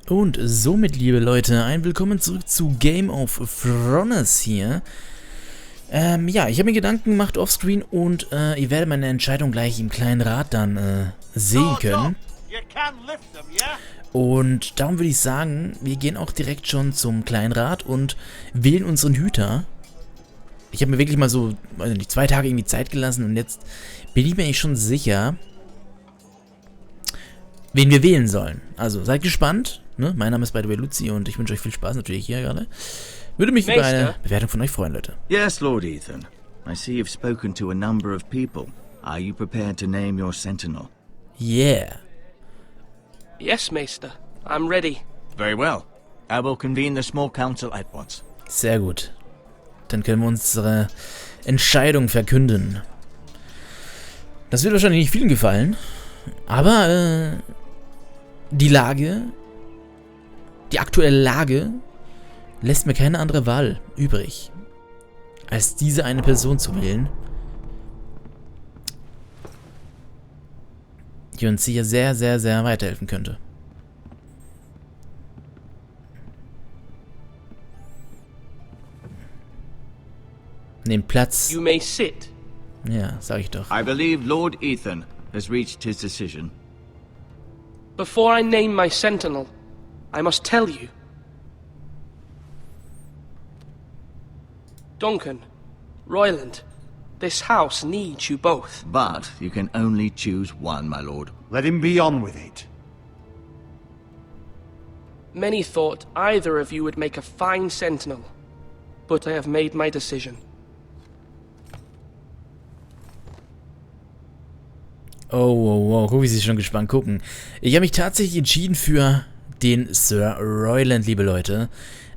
Und somit, liebe Leute, ein Willkommen zurück zu Game of Thrones hier. Ja, ich habe mir Gedanken gemacht offscreen und ihr werdet meine Entscheidung gleich im kleinen Rad dann sehen können. Und darum würde ich sagen, wir gehen auch direkt schon zum kleinen Rad und wählen unseren Hüter. Ich habe mir wirklich mal so, also nicht 2 Tage irgendwie Zeit gelassen und jetzt bin ich mir eigentlich schon sicher, wen wir wählen sollen. Also seid gespannt. Ne? Mein Name ist by the way Luzi und ich wünsche euch viel Spaß natürlich hier gerade. Würde mich über eine Bewertung von euch freuen, Leute. Yes, Lord Ethan. I see you've spoken to a number of people. Are you prepared to name your sentinel? Yeah. Yes, Maester. I'm ready. Very well. I will convene the small council at once. Sehr gut. Dann können wir unsere Entscheidung verkünden. Das wird wahrscheinlich nicht vielen gefallen, aber die Lage, die aktuelle Lage lässt mir keine andere Wahl übrig, als diese eine Person zu wählen, die uns hier sehr, sehr, sehr weiterhelfen könnte. Nehmt Platz. You may sit. Ja, sag ich doch. I believe Lord Ethan has reached his decision. Before I name my sentinel, I must tell you. Duncan, Royland, this house needs you both. But you can only choose one, my lord. Let him be on with it. Many thought either of you would make a fine sentinel, but I have made my decision. Oh, guck, wie sie schon gespannt gucken. Ich habe mich tatsächlich entschieden für den Sir Royland, liebe Leute.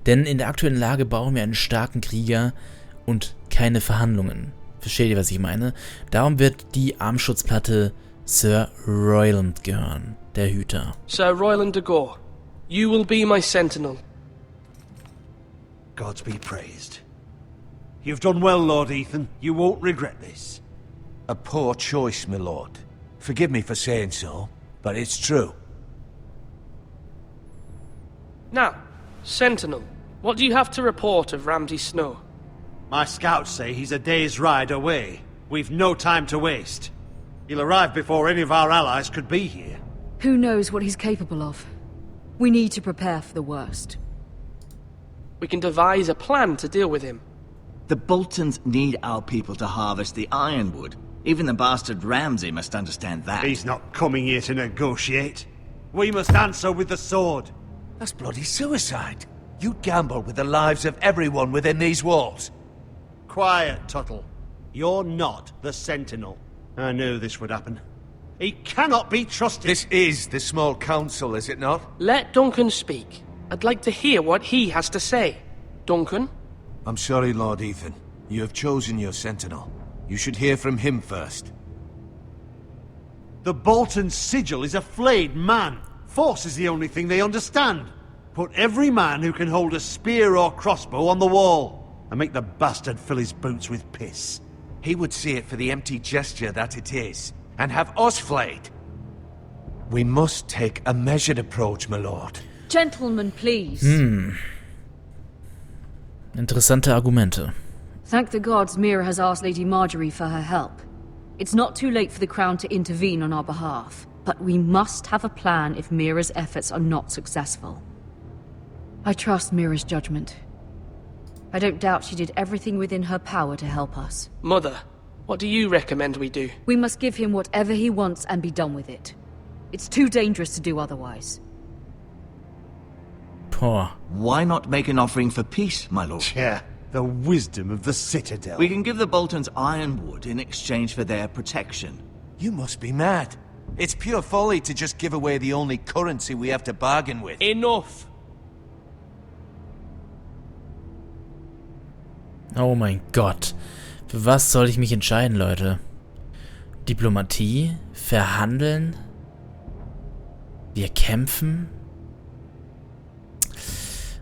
Denn in der aktuellen Lage brauchen wir einen starken Krieger und keine Verhandlungen. Versteht ihr, was ich meine? Darum wird die Armschutzplatte Sir Royland gehören, der Hüter. Sir Royland de Gore, you will be my sentinel. Gods be praised. You've done well, Lord Ethan. You won't regret this. A poor choice, my lord. Forgive me for saying so, but it's true. Now, sentinel, what do you have to report of Ramsay Snow? My scouts say he's a day's ride away. We've no time to waste. He'll arrive before any of our allies could be here. Who knows what he's capable of? We need to prepare for the worst. We can devise a plan to deal with him. The Boltons need our people to harvest the ironwood. Even the bastard Ramsay must understand that. He's not coming here to negotiate. We must answer with the sword. That's bloody suicide. You'd gamble with the lives of everyone within these walls. Quiet, Tuttle. You're not the Sentinel. I knew this would happen. He cannot be trusted. This is the small council, is it not? Let Duncan speak. I'd like to hear what he has to say. Duncan? I'm sorry, Lord Ethan. You have chosen your sentinel. You should hear from him first. The Bolton sigil is a flayed man. Force is the only thing they understand. Put every man who can hold a spear or crossbow on the wall, and make the bastard fill his boots with piss. He would see it for the empty gesture that it is, and have us flayed. We must take a measured approach, my lord. Gentlemen, please. Interessante Argumente. Thank the gods Mira has asked Lady Marjorie for her help. It's not too late for the Crown to intervene on our behalf, but we must have a plan if Mira's efforts are not successful. I trust Mira's judgment. I don't doubt she did everything within her power to help us. Mother, what do you recommend we do? We must give him whatever he wants and be done with it. It's too dangerous to do otherwise. Boah. Why not make an offering for peace, my lord? Yeah, the wisdom of the Citadel. We can give the Boltons ironwood in exchange for their protection. You must be mad. It's pure folly to just give away the only currency we have to bargain with. Enough! Oh mein Gott. Für was soll ich mich entscheiden, Leute? Diplomatie? Verhandeln? Wir kämpfen?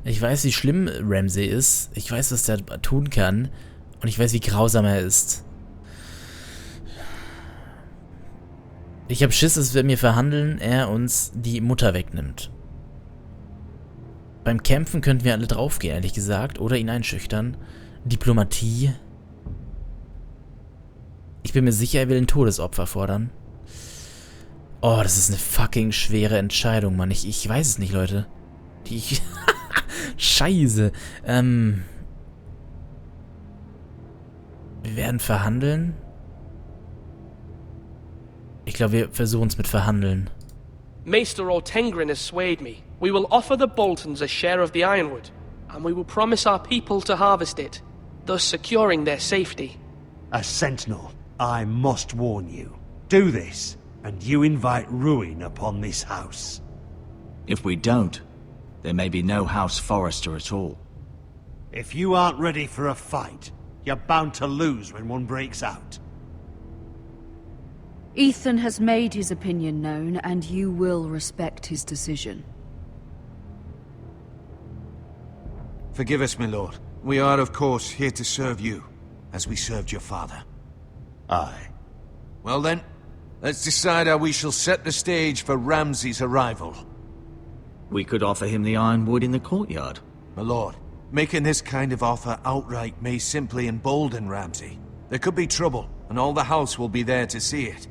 Ich weiß, wie schlimm Ramsay ist. Ich weiß, was der tun kann. Und ich weiß, wie grausam er ist. Ich habe Schiss, dass wenn wir verhandeln, er uns die Mutter wegnimmt. Beim Kämpfen könnten wir alle draufgehen, ehrlich gesagt. Oder ihn einschüchtern. Diplomatie. Ich bin mir sicher, er will ein Todesopfer fordern. Oh, das ist eine fucking schwere Entscheidung, Mann. Ich weiß es nicht, Leute. Scheiße. Wir werden verhandeln. Ich glaube, wir versuchen es mit Verhandeln. Maester Ortengrin has swayed me. We will offer the Boltons a share of the ironwood, and we will promise our people to harvest it, thus securing their safety. A sentinel, I must warn you. Do this, and you invite ruin upon this house. If we don't, there may be no House Forester at all. If you aren't ready for a fight, you're bound to lose when one breaks out. Ethan has made his opinion known, and you will respect his decision. Forgive us, my lord. We are, of course, here to serve you, as we served your father. Aye. Well then, let's decide how we shall set the stage for Ramsay's arrival. We could offer him the ironwood in the courtyard. My lord, making this kind of offer outright may simply embolden Ramsay. There could be trouble, and all the house will be there to see it.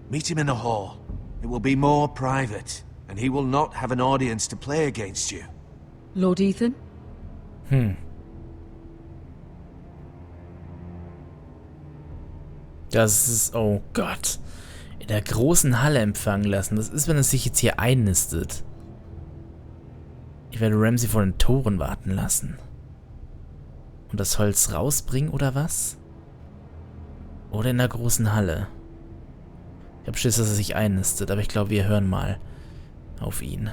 Meet him in the hall. It will be more private, and he will not have an audience to play against you. Lord Ethan? Das ist... Oh Gott. In der großen Halle empfangen lassen. Das ist, wenn es sich jetzt hier einnistet. Ich werde Ramsay vor den Toren warten lassen. Und das Holz rausbringen, oder was? Oder in der großen Halle. Ich habe Schiss, dass er sich einnistet, aber ich glaube, wir hören mal auf ihn.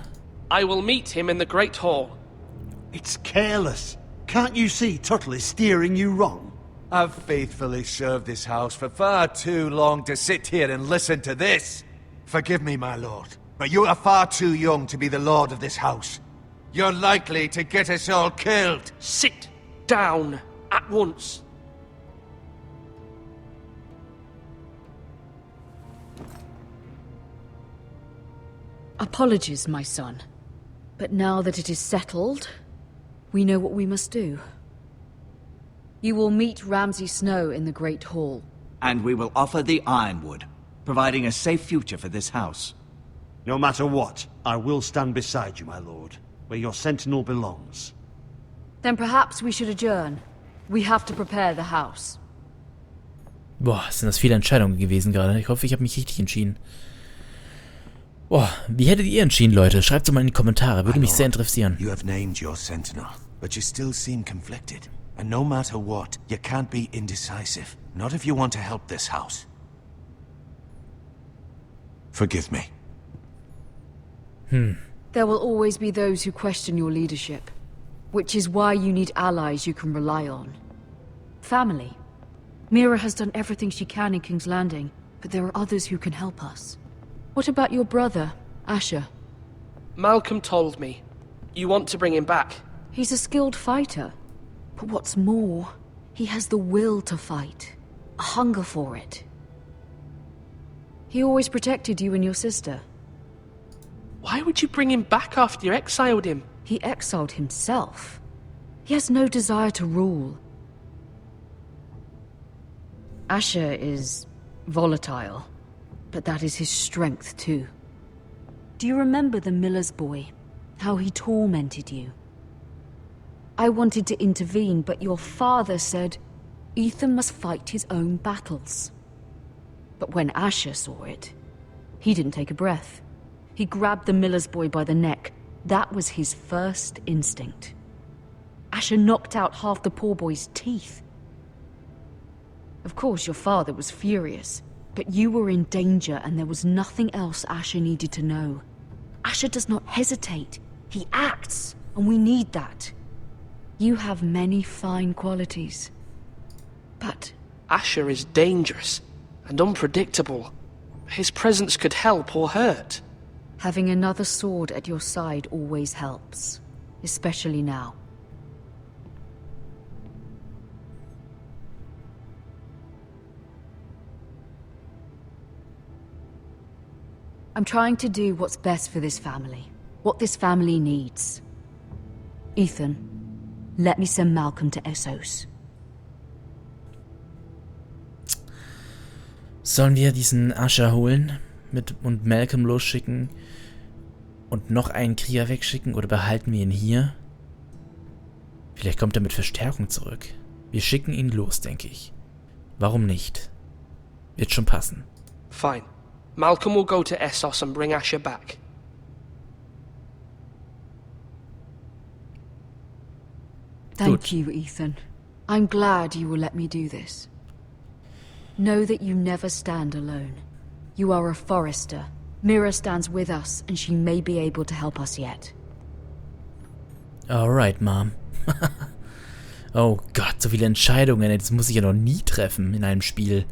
I will meet him in the Great Hall. It's careless. Can't you see Tuttle is steering you wrong? I've faithfully served this house for far too long to sit here and listen to this. Forgive me, my lord, but you are far too young to be the lord of this house. You're likely to get us all killed. Sit down at once. Apologies, my son. But now that it is settled, we know what we must do. You will meet Ramsay Snow in the Great Hall. And we will offer the ironwood, providing a safe future for this house. No matter what, I will stand beside you, my lord, where your sentinel belongs. Then perhaps we should adjourn. We have to prepare the house. Boah, sind das viele Entscheidungen gewesen gerade. Ich hoffe, ich habe mich richtig entschieden. Boah, wie hättet ihr entschieden, Leute? Schreibt es mal in die Kommentare, würde mich sehr interessieren. You have named your sentinel, but you still seem conflicted. And no matter what, you can't be indecisive. Not if you want to help this house. Forgive me. There will always be those who question your leadership, which is why you need allies you can rely on. Family. Mira has done everything she can in King's Landing, but there are others who can help us. What about your brother, Asher? Malcolm told me. You want to bring him back. He's a skilled fighter. But what's more, he has the will to fight. A hunger for it. He always protected you and your sister. Why would you bring him back after you exiled him? He exiled himself. He has no desire to rule. Asher is volatile, but that is his strength too. Do you remember the miller's boy? How he tormented you? I wanted to intervene, but your father said Ethan must fight his own battles. But when Asher saw it, he didn't take a breath. He grabbed the miller's boy by the neck. That was his first instinct. Asher knocked out half the poor boy's teeth. Of course, your father was furious, but you were in danger and there was nothing else Asher needed to know. Asher does not hesitate. He acts, and we need that. You have many fine qualities, but... Asher is dangerous and unpredictable. His presence could help or hurt. Having another sword at your side always helps, especially now. I'm trying to do what's best for this family, what this family needs. Ethan, let me send Malcolm to Essos. Sollen wir diesen Ascher holen und Malcolm losschicken und noch einen Krieger wegschicken oder behalten wir ihn hier? Vielleicht kommt er mit Verstärkung zurück. Wir schicken ihn los, denke ich. Warum nicht? Wird schon passen. Fine. Malcolm will go to Essos and bring Asher back. Thank you, Ethan. I'm glad you will let me do this. Know that you never stand alone. You are a Forester. Mira stands with us, and she may be able to help us yet. Alright, Mom. Oh Gott, so viele Entscheidungen. Das muss ich ja noch nie treffen in einem Spiel.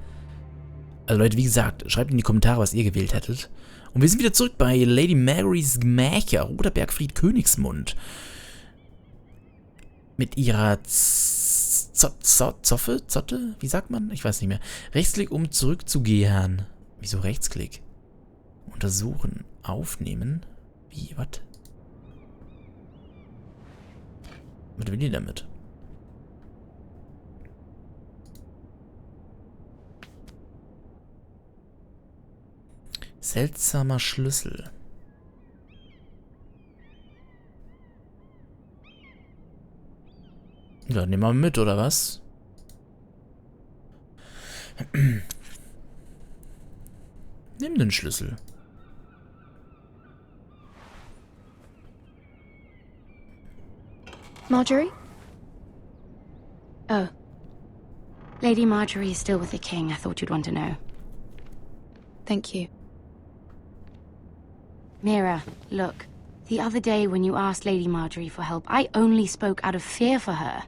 Also Leute, wie gesagt, schreibt in die Kommentare, was ihr gewählt hättet. Und wir sind wieder zurück bei Lady Marys Gemächer, Roter Bergfried Königsmund. Mit ihrer Zotte? Wie sagt man? Ich weiß nicht mehr. Rechtsklick, um zurückzugehen. Wieso Rechtsklick? Untersuchen. Aufnehmen. Wie? Was? Was will die damit? Seltsamer Schlüssel. Ja, nehmen wir mit, oder was? Nimm den Schlüssel. Marjorie? Oh. Lady Marjorie is still with the king. I thought you'd want to know. Thank you. Mira, look. The other day when you asked Lady Marjorie for help, I only spoke out of fear for her.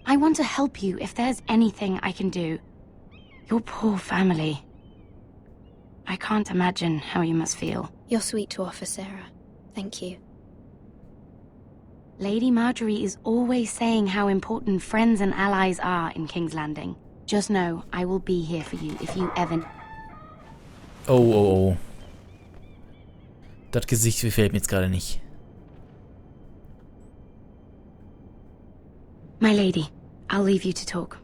I want to help you if there's anything I can do. Your poor family. I can't imagine how you must feel. You're sweet to offer, Sarah. Thank you. Lady Marjorie is always saying how important friends and allies are in King's Landing. Just know, I will be here for you if you ever... Oh. Das Gesicht gefällt mir jetzt gerade nicht. My lady, I'll leave you to talk.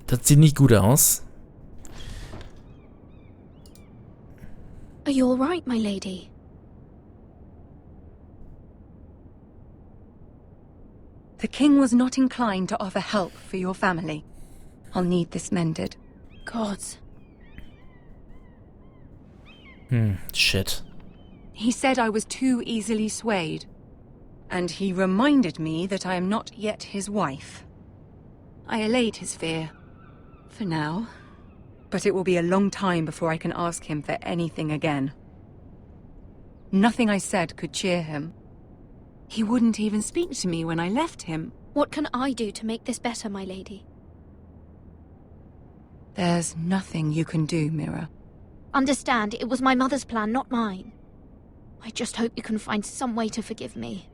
Das sieht nicht gut aus. Are you all right, my lady? The king was not inclined to offer help for your family. I'll need this mended. Gods. Shit. He said I was too easily swayed. And he reminded me that I am not yet his wife. I allayed his fear. For now. But it will be a long time before I can ask him for anything again. Nothing I said could cheer him. He wouldn't even speak to me when I left him. What can I do to make this better, my lady? There's nothing you can do, Mira. Understand, it was my mother's plan, not mine. I just hope you can find some way to forgive me.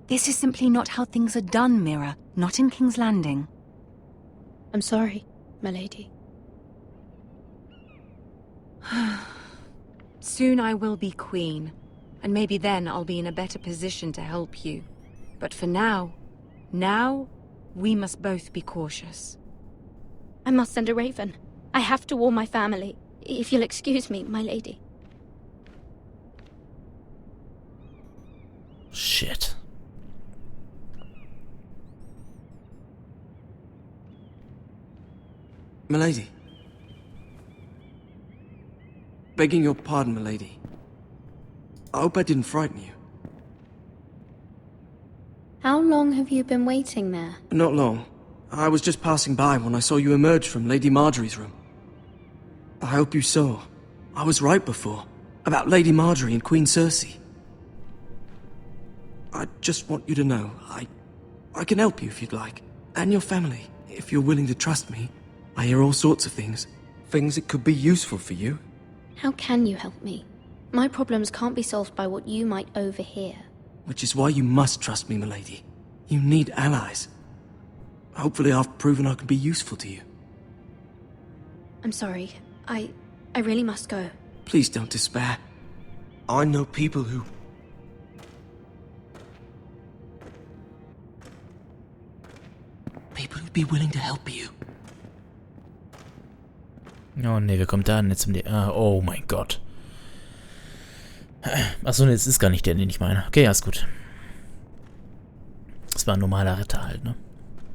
This is simply not how things are done, Mira. Not in King's Landing. I'm sorry, my lady. Soon I will be queen, and maybe then I'll be in a better position to help you. But for now, we must both be cautious. I must send a raven. I have to warn my family. If you'll excuse me, my lady. Shit. Milady. Begging your pardon, milady. I hope I didn't frighten you. How long have you been waiting there? Not long. I was just passing by when I saw you emerge from Lady Marjorie's room. I hope you saw. I was right before. About Lady Marjorie and Queen Cersei. I just want you to know, I can help you if you'd like. And your family, if you're willing to trust me. I hear all sorts of things. Things that could be useful for you. How can you help me? My problems can't be solved by what you might overhear. Which is why you must trust me, milady. You need allies. Hopefully I've proven I can be useful to you. I'm sorry. I really must go. Please don't despair. I know people who... People who'd be willing to help you. Oh ne, wer kommt da denn jetzt um die... oh mein Gott. Achso, ne, das ist gar nicht der, den ich meine. Okay, ja, ist gut. Das war ein normaler Ritter halt, ne?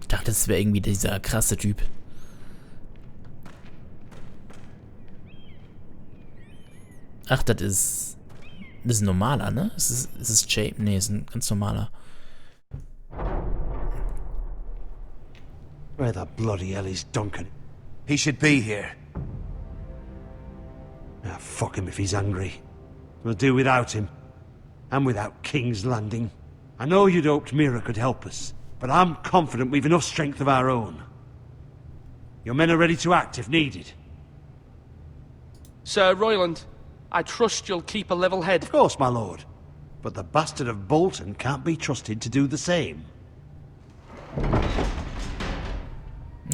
Ich dachte, das wäre irgendwie dieser krasse Typ. Ach, das ist ein normaler, ne? Ist es Jay? Ne, ist ein ganz normaler. Where the bloody hell is Duncan? He should be here. Ah, fuck him if he's angry. We'll do without him. And without King's Landing. I know you'd hoped Mira could help us, but I'm confident we've enough strength of our own. Your men are ready to act if needed. Sir Royland, I trust you'll keep a level head. Of course, my lord. But the bastard of Bolton can't be trusted to do the same.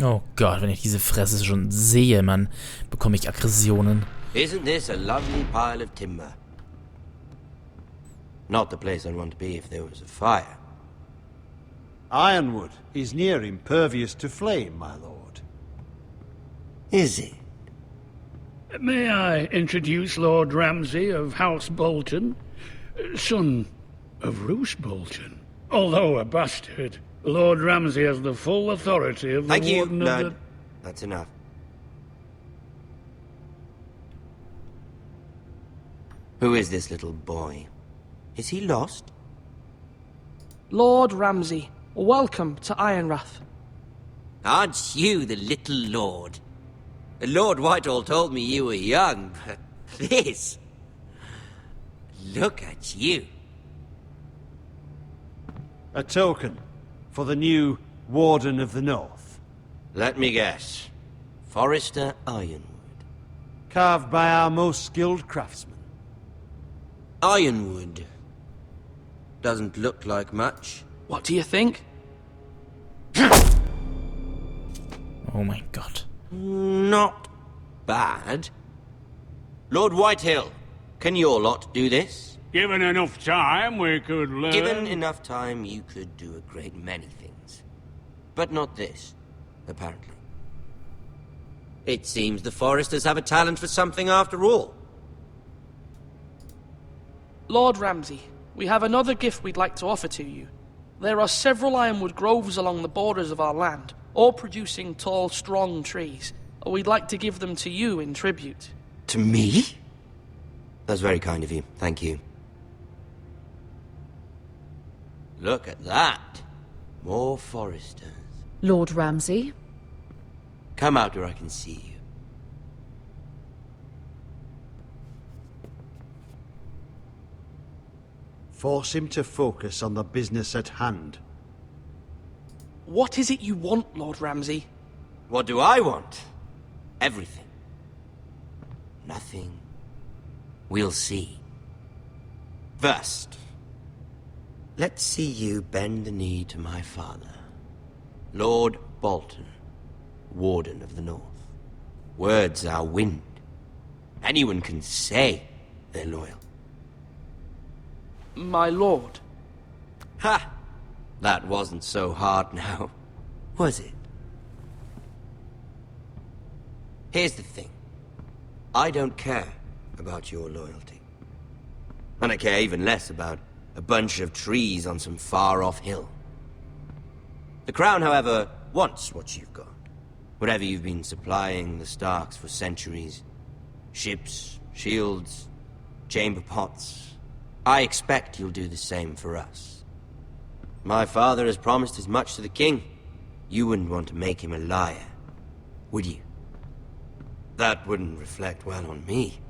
Oh Gott, wenn ich diese Fresse schon sehe, Mann, bekomme ich Aggressionen. Isn't this a lovely pile of timber? Not the place I'd want to be if there was a fire. Ironwood is near impervious to flame, my lord. Is it? May I introduce Lord Ramsay of House Bolton, son of Roose Bolton. Although a bastard, Lord Ramsay has the full authority of the Thank you, Warden of Lord. the... That's enough. Who is this little boy? Is he lost? Lord Ramsay, welcome to Ironrath. Aren't you the little lord? Lord Whitehall told me you were young, but this... Look at you. A token for the new Warden of the North. Let me guess. Forrester Ironwood. Carved by our most skilled craftsmen. Ironwood. Doesn't look like much. What do you think? Oh mein Gott. Not bad. Lord Whitehill, can your lot do this? Given enough time, we could learn... Given enough time, you could do a great many things. But not this, apparently. It seems the Foresters have a talent for something after all. Lord Ramsay, we have another gift we'd like to offer to you. There are several ironwood groves along the borders of our land, all producing tall, strong trees. We'd like to give them to you in tribute. To me? That's very kind of you, thank you. Look at that. More Foresters. Lord Ramsay? Come out where I can see you. Force him to focus on the business at hand. What is it you want, Lord Ramsay? What do I want? Everything. Nothing. We'll see. First, let's see you bend the knee to my father, Lord Bolton, Warden of the North. Words are wind. Anyone can say they're loyal. My lord. Ha! That wasn't so hard now, was it? Here's the thing. I don't care about your loyalty. And I care even less about a bunch of trees on some far-off hill. The Crown, however, wants what you've got. Whatever you've been supplying the Starks for centuries. Ships, shields, chamber pots. I expect you'll do the same for us. My father has promised as much to the king. You wouldn't want to make him a liar, would you? That wouldn't reflect well on me.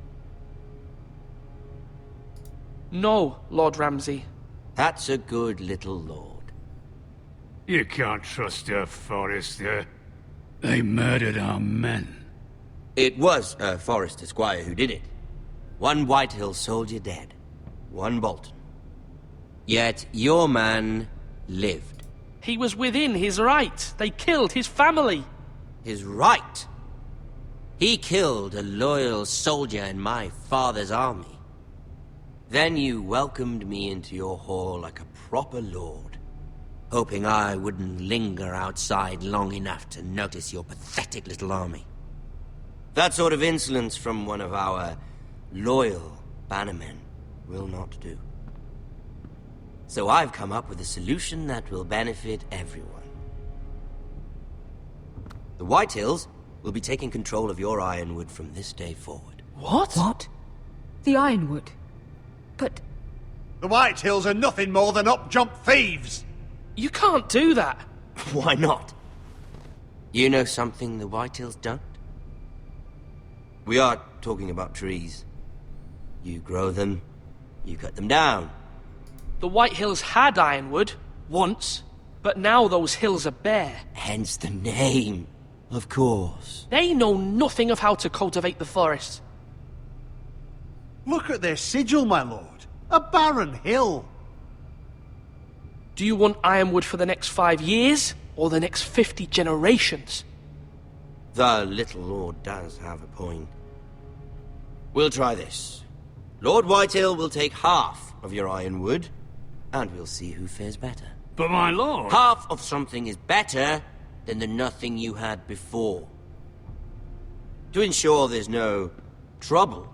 No, Lord Ramsay. That's a good little lord. You can't trust a Forester. They murdered our men. It was a Forester squire who did it. One Whitehill soldier dead. One Bolton. Yet your man lived. He was within his right. They killed his family. His right? He killed a loyal soldier in my father's army. Then you welcomed me into your hall like a proper lord, hoping I wouldn't linger outside long enough to notice your pathetic little army. That sort of insolence from one of our loyal bannermen will not do. So I've come up with a solution that will benefit everyone. The Whitehills will be taking control of your Ironwood from this day forward. What? What? The Ironwood? But... The Whitehills are nothing more than up-jump thieves! You can't do that. Why not? You know something the Whitehills don't? We are talking about trees. You grow them, you cut them down. The Whitehills had Ironwood, once, but now those hills are bare. Hence the name, of course. They know nothing of how to cultivate the forest. Look at their sigil, my lord. A barren hill. Do you want Ironwood for the next 5 years, or the next 50 generations? The little lord does have a point. We'll try this. Lord Whitehill will take half of your Ironwood, and we'll see who fares better. But my lord... Half of something is better than the nothing you had before. To ensure there's no trouble,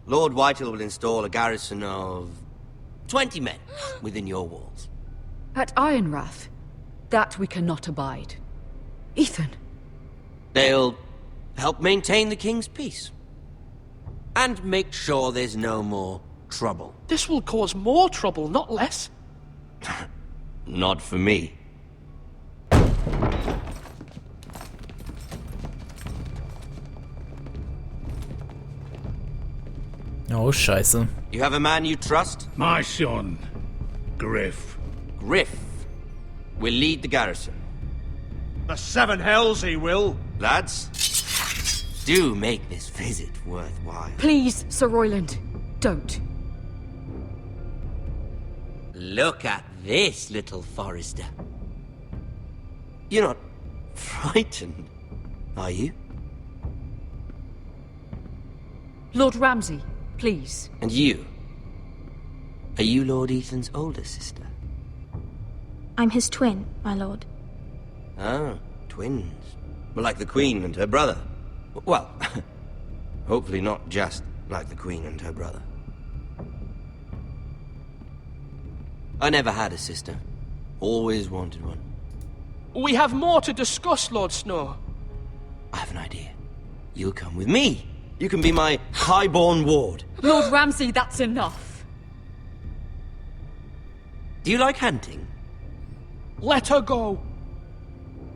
Lord Whitehill will install a garrison of 20 men within your walls. At Ironrath? That we cannot abide. Ethan. They'll help maintain the king's peace. And make sure there's no more trouble. This will cause more trouble, not less. Not for me. Oh, scheiße. You have a man you trust? My son, Griff. Griff will lead the garrison. The seven hells he will. Lads, do make this visit worthwhile. Please, Sir Royland, don't. Look at this, little forester. You're not frightened, are you? Lord Ramsay, please. And you? Are you Lord Ethan's older sister? I'm his twin, my lord. Ah, twins. Well, like the Queen and her brother. Well, hopefully not just like the Queen and her brother. I never had a sister. Always wanted one. We have more to discuss, Lord Snow. I have an idea. You'll come with me. You can be my highborn ward. Lord Ramsay, that's enough. Do you like hunting? Let her go.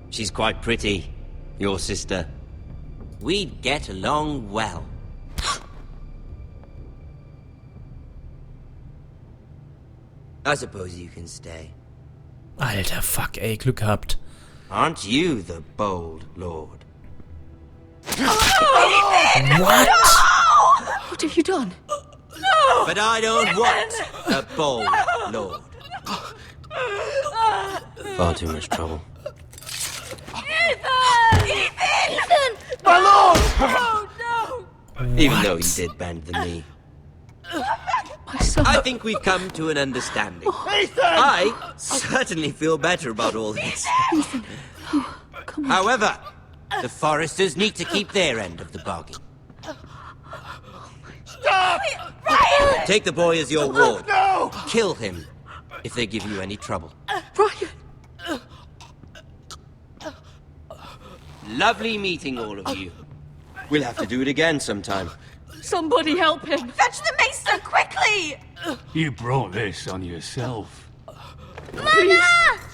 She's quite pretty, your sister. We'd get along well. I suppose you can stay. Alter, fuck, ey, Glück gehabt. Aren't you the bold lord? What? What have you done? No! But I don't want a bold lord. Far too much trouble. Ethan! My lord! Oh, no! Even though he did bend the knee. My son. I think we've come to an understanding. I certainly feel better about all this. Ethan. Oh, come on. However, the Foresters need to keep their end of the bargain. Stop! Ryan! Take the boy as your ward. No! Kill him if they give you any trouble. Ryan! Lovely meeting all of you. We'll have to do it again sometime. Somebody help him! Fetch the maester, quickly! You brought this on yourself. Mama!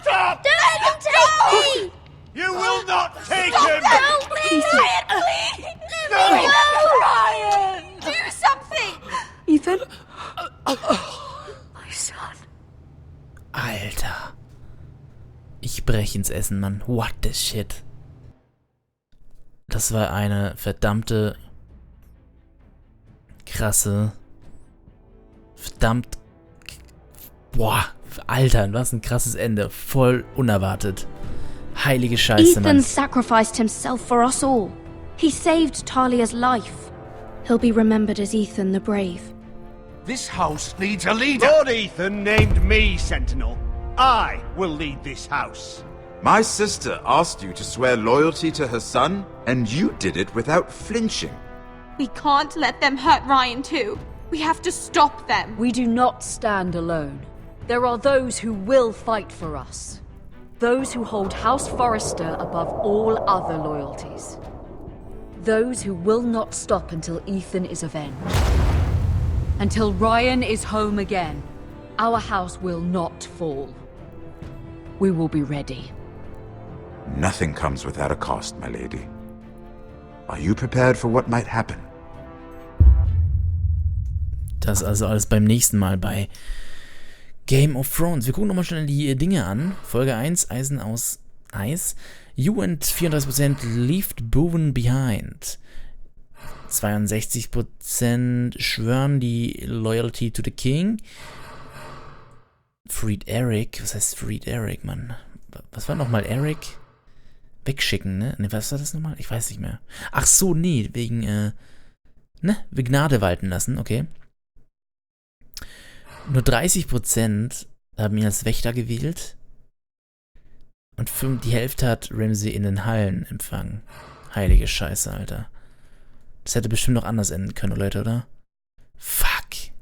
Stop! Don't let him take me! You will not take Stop him! now, please! Ryan, please! Let me go! Ryan! Do something! Ethan? My son. Alter. Ich brech ins Essen, Mann. What the shit? Das war eine verdammte... krasse... verdammt... Boah, Alter, was ein krasses Ende. Voll unerwartet. Heilige Scheiße, Mann. Ethan sacrificed himself for us all. He saved Talia's life. He'll be remembered as Ethan the Brave. This house needs a leader! Lord Ethan named me Sentinel. I will lead this house. My sister asked you to swear loyalty to her son, and you did it without flinching. We can't let them hurt Ryan too. We have to stop them. We do not stand alone. There are those who will fight for us. Those who hold House Forrester above all other loyalties. Those who will not stop until Ethan is avenged. Until Ryan is home again, our house will not fall. We will be ready. Nothing comes without a cost, my lady. Are you prepared for what might happen? Das also alles beim nächsten Mal bei Game of Thrones. Wir gucken nochmal schnell die Dinge an. Folge 1, Eisen aus Eis. You and 34% left Bowen behind. 62% schwören die Loyalty to the King. Freed Eric. Was heißt Freed Eric, Mann? Was war nochmal Eric? Wegschicken, ne? Ne, was war das nochmal? Ich weiß nicht mehr. Ach so, nee, wegen, Gnade walten lassen, okay. Nur 30% haben ihn als Wächter gewählt. Und die Hälfte hat Ramsay in den Hallen empfangen. Heilige Scheiße, Alter. Das hätte bestimmt noch anders enden können, Leute, oder? Fuck.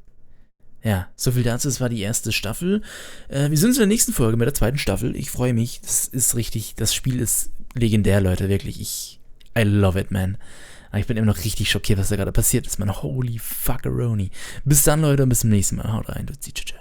Ja, so viel dazu. Das war die erste Staffel. Wir sehen uns in der nächsten Folge mit der zweiten Staffel. Ich freue mich. Das ist richtig. Das Spiel ist legendär, Leute. Wirklich. I love it, man. Aber ich bin immer noch richtig schockiert, was da gerade passiert ist, man. Holy fuckeroni. Bis dann, Leute. Und bis zum nächsten Mal. Haut rein. Du ziehst.